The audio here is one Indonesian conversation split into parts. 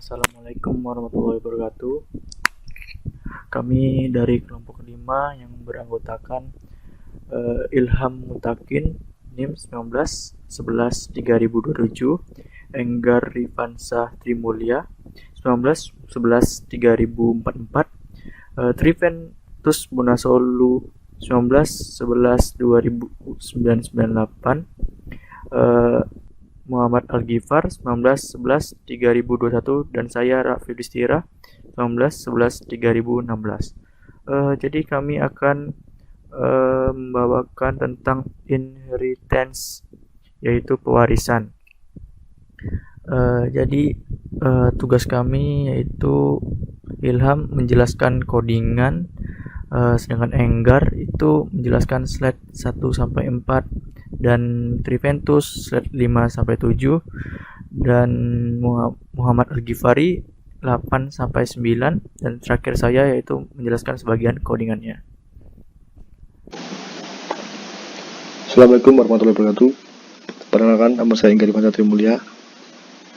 Assalamualaikum warahmatullahi wabarakatuh. Kami dari kelompok 5 yang beranggotakan Ilham Mutakin, NIM 19 11 3027, Enggar Rifansah Trimulya 19 11 3044, Triventus Bunasolu 19 11 2998, Muhammad Al-Ghifar 19 11 3021, dan saya Raffi Distira 19 11 3016. Jadi kami akan membawakan tentang inheritance, yaitu pewarisan. Jadi tugas kami yaitu Ilham menjelaskan codingan, sedangkan Enggar itu menjelaskan slide 1 sampai 4, dan Triventus slide 5 sampai 7, dan Muhammad Al-Ghifari 8 sampai 9, dan terakhir saya yaitu menjelaskan sebagian codingannya. Assalamualaikum warahmatullahi wabarakatuh. Perkenalkan, nama saya Enggar Rifansah Trimulya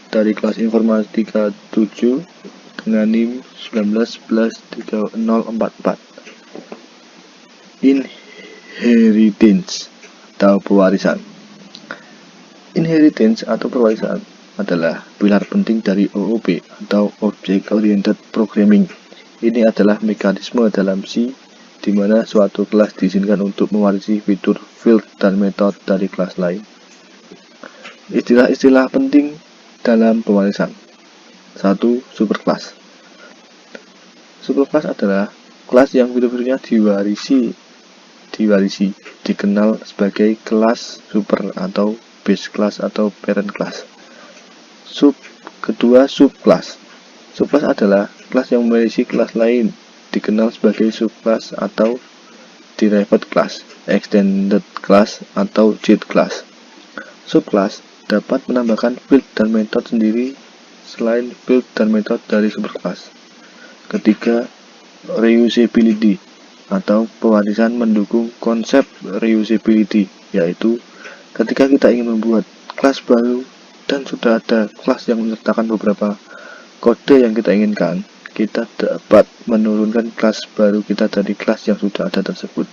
dari kelas Informatika 7 dengan NIM 19 11 3044. Inheritance atau pewarisan. Inheritance atau pewarisan adalah pilar penting dari OOP atau Object Oriented Programming. Ini adalah mekanisme dalam C di mana suatu kelas diizinkan untuk mewarisi fitur, field, dan metode dari kelas lain. Istilah-istilah penting dalam pewarisan. 1. Superclass. Superclass adalah kelas yang fitur-fiturnya diwarisi, dikenal sebagai kelas super atau base class atau parent class. Kedua, subclass. Subclass adalah kelas yang mewarisi kelas lain, dikenal sebagai subclass atau derived class, extended class, atau cheat class. Subclass dapat menambahkan field dan metode sendiri selain field dan metode dari superclass. Ketiga, reusability atau pewarisan mendukung konsep reusability, yaitu ketika kita ingin membuat kelas baru dan sudah ada kelas yang menyertakan beberapa kode yang kita inginkan, kita dapat menurunkan kelas baru kita dari kelas yang sudah ada tersebut.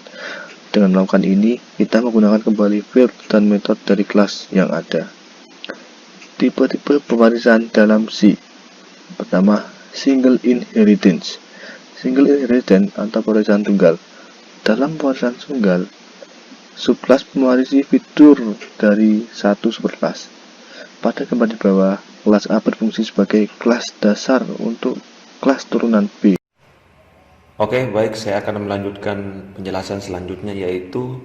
Dengan melakukan ini, kita menggunakan kembali field dan metode dari kelas yang ada. Tipe-tipe pewarisan dalam C. Pertama, single inheritance. Single inheritance atau pewarisan tunggal. Dalam pewarisan tunggal, subclass mewarisi fitur dari satu superclass. Pada gambar di bawah, kelas A berfungsi sebagai kelas dasar untuk kelas turunan B. Oke, baik, saya akan melanjutkan penjelasan selanjutnya, yaitu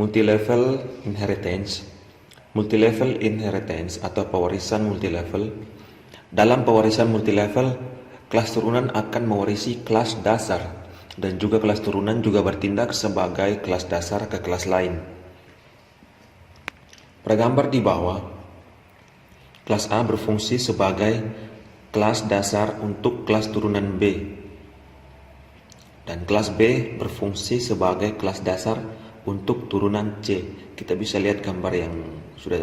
multilevel inheritance. Multilevel inheritance atau pewarisan multilevel. Dalam pewarisan multilevel, kelas turunan akan mewarisi kelas dasar, dan juga kelas turunan juga bertindak sebagai kelas dasar ke kelas lain. Pada gambar di bawah, kelas A berfungsi sebagai kelas dasar untuk kelas turunan B, dan kelas B berfungsi sebagai kelas dasar untuk turunan C. Kita bisa lihat gambar yang sudah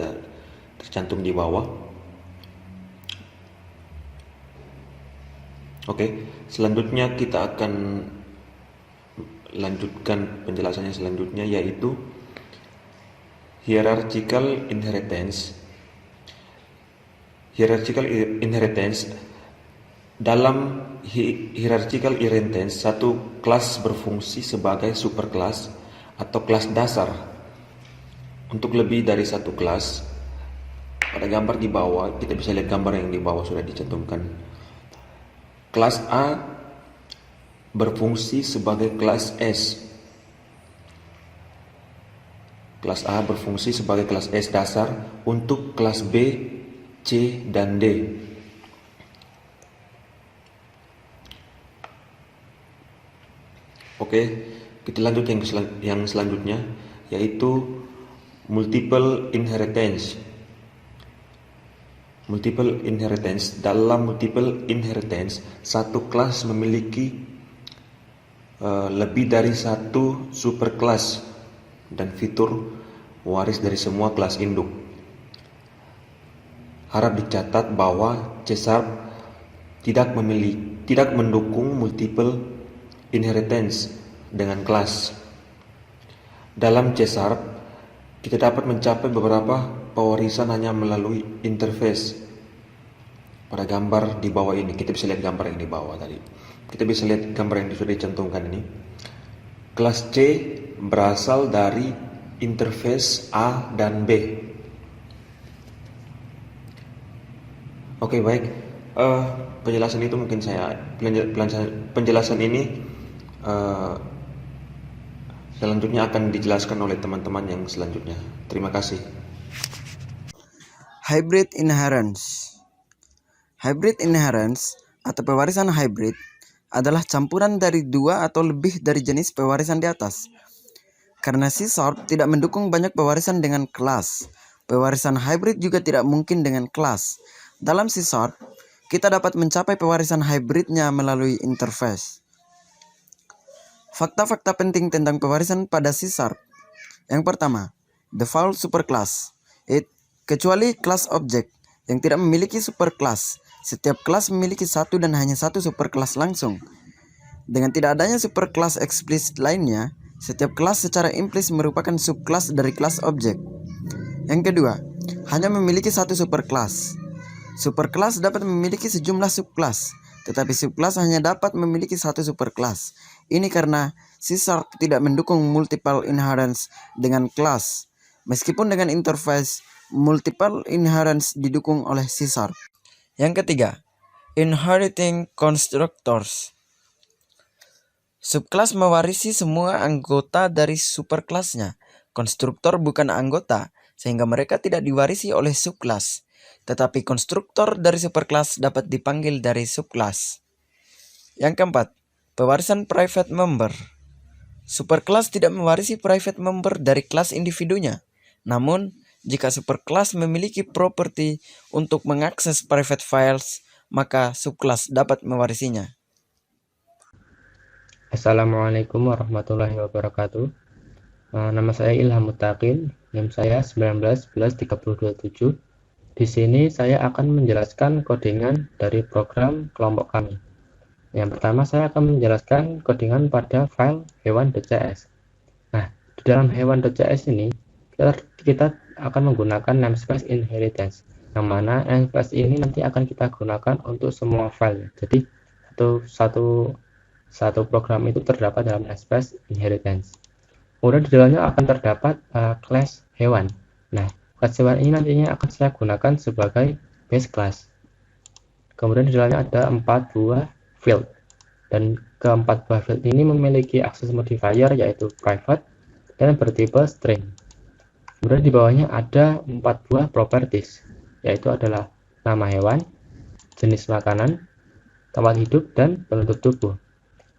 tercantum di bawah. Oke, selanjutnya kita akan lanjutkan penjelasannya selanjutnya, yaitu hierarchical inheritance. Hierarchical inheritance. Dalam hierarchical inheritance, satu kelas berfungsi sebagai superclass atau kelas dasar untuk lebih dari satu kelas. Pada gambar di bawah, kita bisa lihat gambar yang di bawah sudah dicantumkan. Kelas A berfungsi sebagai kelas S. Kelas A berfungsi sebagai kelas S dasar untuk kelas B, C, dan D. Oke, kita lanjut yang selanjutnya, yaitu multiple inheritance. Multiple inheritance. Dalam multiple inheritance, satu kelas memiliki lebih dari satu superclass dan fitur waris dari semua kelas induk. Harap dicatat bahwa C# tidak mendukung multiple inheritance dengan kelas. Dalam C#, kita dapat mencapai beberapa pewarisan hanya melalui interface. Pada gambar di bawah ini, kita bisa lihat gambar yang di bawah tadi. Kita bisa lihat gambar yang sudah dicantumkan ini. Kelas C berasal dari interface A dan B. Oke, baik. Penjelasan itu mungkin penjelasan ini selanjutnya akan dijelaskan oleh teman-teman yang selanjutnya. Terima kasih. Hybrid inheritance. Hybrid inheritance atau pewarisan hybrid adalah campuran dari dua atau lebih dari jenis pewarisan di atas. Karena C# tidak mendukung banyak pewarisan dengan kelas, pewarisan hybrid juga tidak mungkin dengan kelas. Dalam C#, kita dapat mencapai pewarisan hybridnya melalui interface. Fakta-fakta penting tentang pewarisan pada C#. Yang pertama, default superclass. Kecuali kelas objek yang tidak memiliki superclass, setiap kelas memiliki satu dan hanya satu superclass langsung. Dengan tidak adanya superclass eksplisit lainnya, setiap kelas secara implisit merupakan subclass dari kelas objek. Yang kedua, hanya memiliki satu superclass. Superclass dapat memiliki sejumlah subclass, tetapi subclass hanya dapat memiliki satu superclass. Ini karena C# tidak mendukung multiple inheritance dengan kelas. Meskipun dengan interface, multiple inheritance didukung oleh C#. Yang ketiga, inheriting constructors. Subclass mewarisi semua anggota dari superclassnya. Konstruktor bukan anggota, sehingga mereka tidak diwarisi oleh subclass. Tetapi konstruktor dari superclass dapat dipanggil dari subclass. Yang keempat, pewarisan private member. Superclass tidak mewarisi private member dari kelas individunya. Namun, jika superclass memiliki properti untuk mengakses private files, maka subclass dapat mewarisinya. Assalamualaikum warahmatullahi wabarakatuh. Nama saya Ilham Mutakin, NIM saya 19113227. Di sini saya akan menjelaskan codingan dari program kelompok kami. Yang pertama saya akan menjelaskan codingan pada file hewan.cs. Nah, di dalam hewan.cs ini kita akan menggunakan namespace inheritance, yang mana namespace ini nanti akan kita gunakan untuk semua file. Jadi satu program itu terdapat dalam namespace inheritance. Kemudian di dalamnya akan terdapat class hewan. Nah, class hewan ini nantinya akan saya gunakan sebagai base class. Kemudian di dalamnya ada 4 buah field, dan keempat buah field ini memiliki access modifier yaitu private dan bertipe string. Kemudian di bawahnya ada 4 buah properties, yaitu adalah nama hewan, jenis makanan, tempat hidup, dan bentuk tubuh.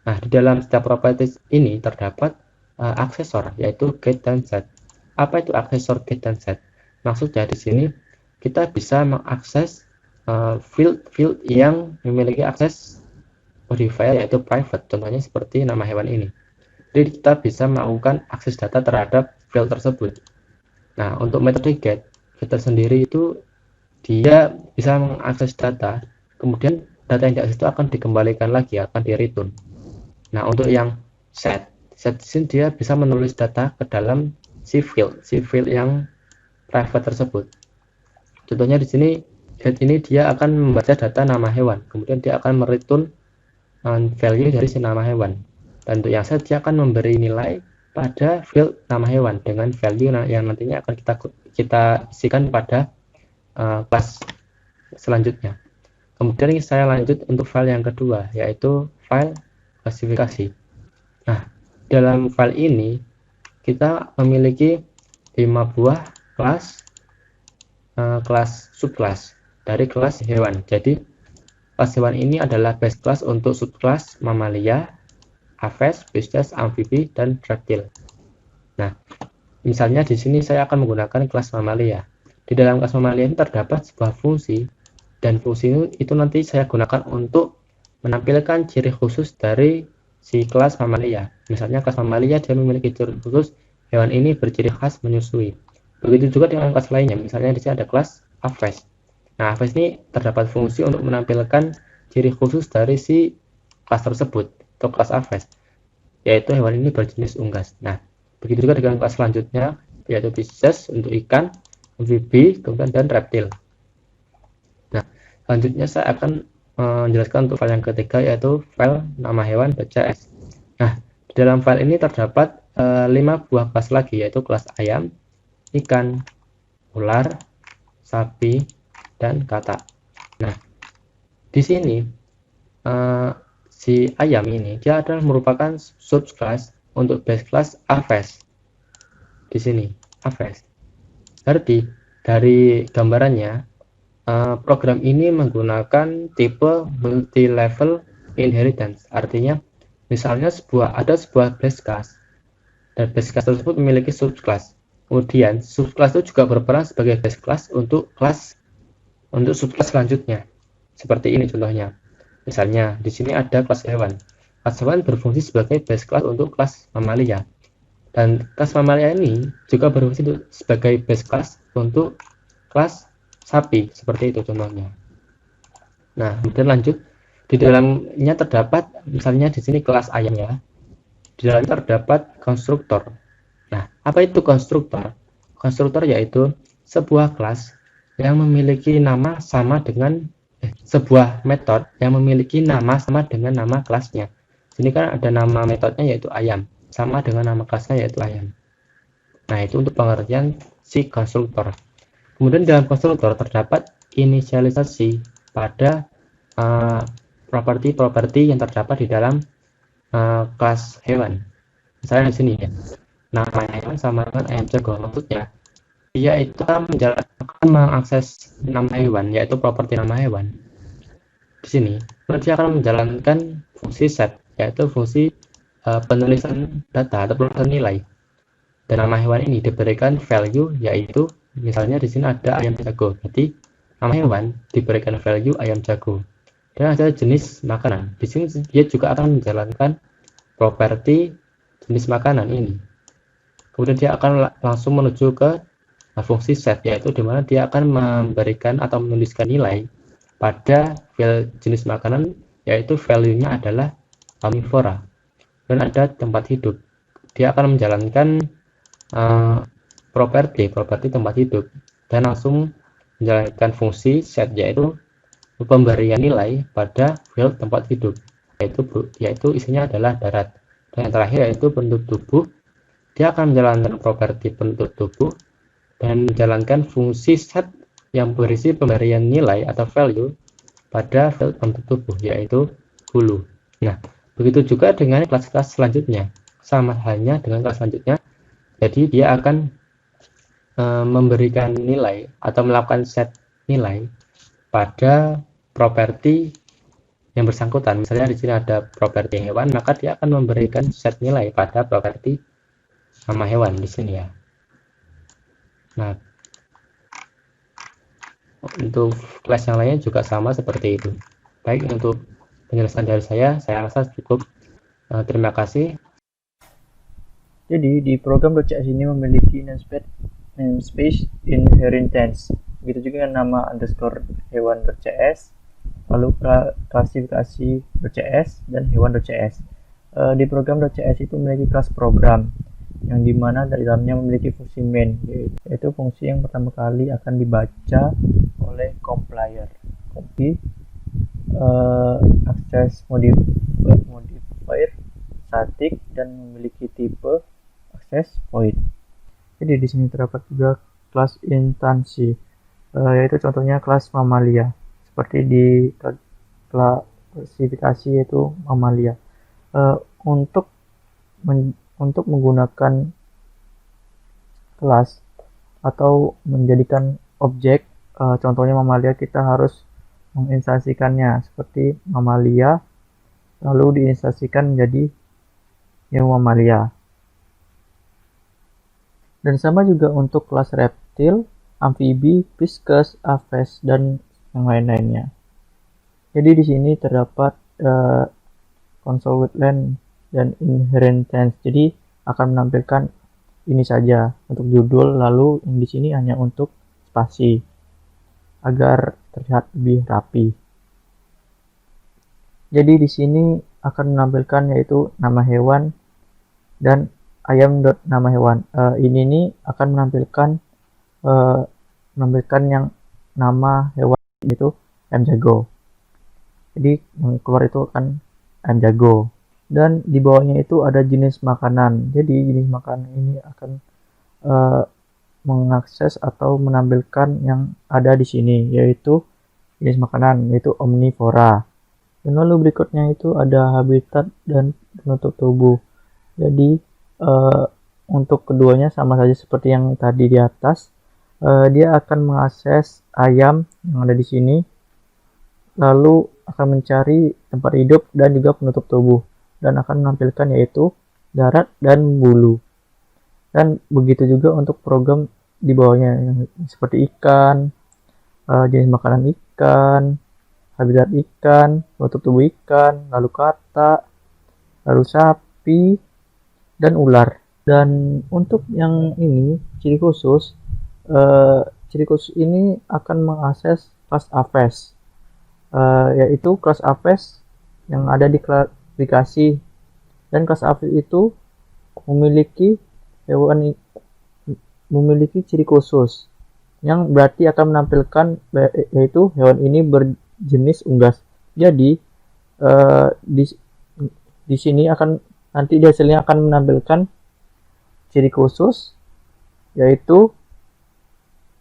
Nah, di dalam setiap properties ini terdapat aksesor, yaitu get dan set. Apa itu aksesor get dan set? Maksudnya di sini kita bisa mengakses field yang memiliki akses modifier yaitu private, contohnya seperti nama hewan ini. Jadi kita bisa melakukan akses data terhadap field tersebut. Nah, untuk metode getter sendiri itu dia bisa mengakses data, kemudian data yang diakses itu akan dikembalikan lagi, akan di return. Nah, untuk yang set sini dia bisa menulis data ke dalam si field yang private tersebut. Contohnya di sini get ini dia akan membaca data nama hewan, kemudian dia akan mereturn value dari si nama hewan. Dan untuk yang set dia akan memberi nilai pada field nama hewan dengan value yang nantinya akan kita isikan pada kelas selanjutnya. Kemudian saya lanjut untuk file yang kedua, yaitu file klasifikasi. Nah, dalam file ini kita memiliki 5 buah kelas subclass dari kelas hewan. Jadi kelas hewan ini adalah base class untuk subclass mamalia, aves, pisces, amfibi, dan reptil. Nah, misalnya di sini saya akan menggunakan kelas mamalia. Di dalam kelas mamalia ini terdapat sebuah fungsi, dan fungsi itu nanti saya gunakan untuk menampilkan ciri khusus dari si kelas mamalia. Misalnya kelas mamalia dia memiliki ciri khusus hewan ini berciri khas menyusui. Begitu juga dengan kelas lainnya. Misalnya di sini ada kelas aves. Nah, aves ini terdapat fungsi untuk menampilkan ciri khusus dari si kelas tersebut atau kelas Aves, yaitu hewan ini berjenis unggas. Nah, begitu juga dengan kelas selanjutnya, yaitu Pisces untuk ikan, amfibi, kemudian dan reptil. Nah, selanjutnya saya akan menjelaskan untuk file yang ketiga, yaitu file nama hewan.cs. Nah, di dalam file ini terdapat 5 buah kelas lagi, yaitu kelas ayam, ikan, ular, sapi, dan katak. Nah, di sini si ayam ini dia adalah merupakan subclass untuk base class Aves. Di sini Aves. Berarti dari gambarannya program ini menggunakan tipe multi-level inheritance. Artinya, misalnya ada sebuah base class dan base class tersebut memiliki subclass. Kemudian subclass itu juga berperan sebagai base class untuk subclass selanjutnya. Seperti ini contohnya. Misalnya di sini ada kelas hewan. Kelas hewan berfungsi sebagai base class untuk kelas mamalia. Dan kelas mamalia ini juga berfungsi sebagai base class untuk kelas sapi, seperti itu contohnya. Nah, kemudian lanjut, di dalamnya terdapat, misalnya di sini kelas ayam ya, di dalamnya terdapat konstruktor. Nah, apa itu konstruktor? Konstruktor yaitu sebuah kelas yang memiliki nama sama dengan sebuah metode yang memiliki nama sama dengan nama kelasnya. Sini kan ada nama metodenya yaitu ayam, sama dengan nama kelasnya yaitu ayam. Nah, itu untuk pengertian si konstruktor. Kemudian dalam konstruktor terdapat inisialisasi pada properti-properti yang terdapat di dalam kelas hewan. Misalnya di sini ya, nama hewan sama dengan ayam jago. Maksudnya dia itu akan mengakses nama hewan, yaitu properti nama hewan. Di sini dia akan menjalankan fungsi set, yaitu fungsi penulisan data atau penulisan nilai. Dan nama hewan ini diberikan value, yaitu misalnya di sini ada ayam jago, berarti nama hewan diberikan value ayam jago. Dan ada jenis makanan. Di sini dia juga akan menjalankan properti jenis makanan ini. Kemudian dia akan langsung menuju ke fungsi set, yaitu di mana dia akan memberikan atau menuliskan nilai pada jenis makanan, yaitu value-nya adalah omnivora. Dan ada tempat hidup. Dia akan menjalankan properti tempat hidup dan langsung menjalankan fungsi set, yaitu pemberian nilai pada field tempat hidup, yaitu isinya adalah darat. Dan yang terakhir yaitu bentuk tubuh. Dia akan menjalankan properti bentuk tubuh dan menjalankan fungsi set yang berisi pemberian nilai atau value pada field bentuk tubuh, yaitu bulu. Nah, begitu juga dengan kelas-kelas selanjutnya, sama halnya dengan kelas selanjutnya. Jadi dia akan memberikan nilai atau melakukan set nilai pada properti yang bersangkutan. Misalnya di sini ada properti hewan, maka dia akan memberikan set nilai pada properti nama hewan di sini ya. Nah, untuk kelas yang lainnya juga sama seperti itu. Baik, untuk penjelasan dari saya rasa cukup. Terima kasih. Jadi di program .cs ini memiliki namespace inheritance. Begitu juga dengan nama underscore hewan.cs, lalu klasifikasi .cs dan hewan.cs. Di program .cs itu memiliki kelas program yang dimana di dalamnya memiliki fungsi main, yaitu fungsi yang pertama kali akan dibaca oleh compiler. Akses modifier static dan memiliki tipe access point. Jadi di sini terdapat juga kelas instansi, yaitu contohnya kelas mamalia, seperti di klasifikasi yaitu mamalia. Untuk menggunakan kelas atau menjadikan objek, contohnya mamalia, kita harus menginstansikannya seperti mamalia, lalu diinstansikan menjadi mamalia. Dan sama juga untuk kelas reptil, amfibi, pisces, aves, dan yang lain-lainnya. Jadi di sini terdapat console with len dan inheritance. Jadi akan menampilkan ini saja untuk judul, lalu yang di sini hanya untuk spasi agar terlihat lebih rapi. Jadi di sini akan menampilkan yaitu nama hewan dan ayam nama hewan. Ini nih akan menampilkan yang nama hewan itu ayam jago. Jadi yang keluar itu akan ayam jago. Dan di bawahnya itu ada jenis makanan. Jadi jenis makanan ini akan mengakses atau menampilkan yang ada di sini, yaitu jenis makanan, yaitu omnivora. Dan lalu berikutnya itu ada habitat dan penutup tubuh. Jadi untuk keduanya sama saja seperti yang tadi di atas. Dia akan mengakses ayam yang ada di sini, lalu akan mencari tempat hidup dan juga penutup tubuh, dan akan menampilkan yaitu darat dan bulu. Dan begitu juga untuk program di bawahnya yang seperti ikan, jenis makanan ikan, habitat ikan, penutup tubuh ikan, lalu kata, lalu sapi, dan ular. Dan untuk yang ini ciri khusus ini akan mengakses kelas Aves, yaitu kelas Aves yang ada di aplikasi. Dan kelas Aves itu memiliki ciri khusus yang berarti akan menampilkan yaitu hewan ini berjenis unggas. Jadi di sini akan nanti di hasilnya akan menampilkan ciri khusus, yaitu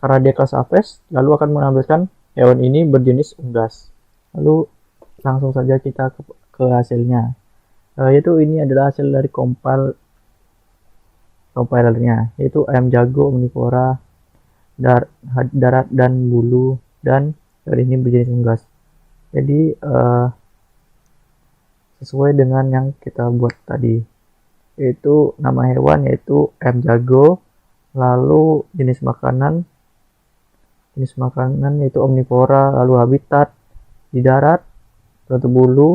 karena dia kelas Aves, lalu akan menampilkan hewan ini berjenis unggas. Lalu langsung saja kita ke hasilnya, yaitu ini adalah hasil dari compilernya, yaitu ayam jago omnivora, darat dan bulu, dan hewan ini berjenis unggas. Jadi sesuai dengan yang kita buat tadi, yaitu nama hewan yaitu ayam jago, lalu jenis makanan yaitu omnivora, lalu habitat di darat, penutup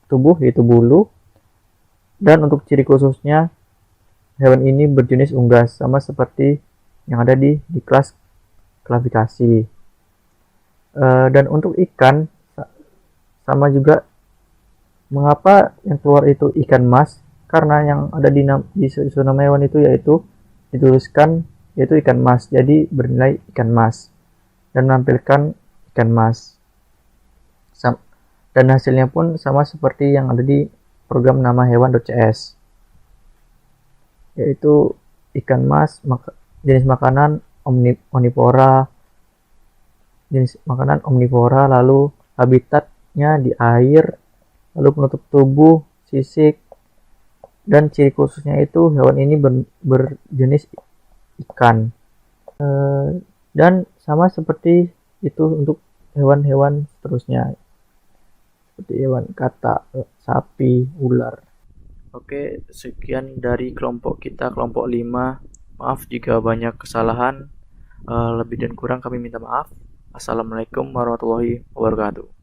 tubuh yaitu bulu, dan untuk ciri khususnya hewan ini berjenis unggas, sama seperti yang ada di kelas klasifikasi. Dan untuk ikan sama juga. Mengapa yang keluar itu ikan mas? Karena yang ada di nama hewan itu yaitu dituliskan yaitu ikan mas, jadi bernilai ikan mas dan menampilkan ikan mas. Dan hasilnya pun sama seperti yang ada di program nama hewan.cs, yaitu ikan mas, jenis makanan omnivora, lalu habitatnya di air, lalu penutup tubuh, sisik, dan ciri khususnya itu hewan ini berjenis ikan. Dan sama seperti itu untuk hewan-hewan seterusnya, seperti hewan kata, sapi, ular. Oke, sekian dari kelompok kita, kelompok 5. Maaf jika banyak kesalahan, lebih dan kurang kami minta maaf. Assalamualaikum warahmatullahi wabarakatuh.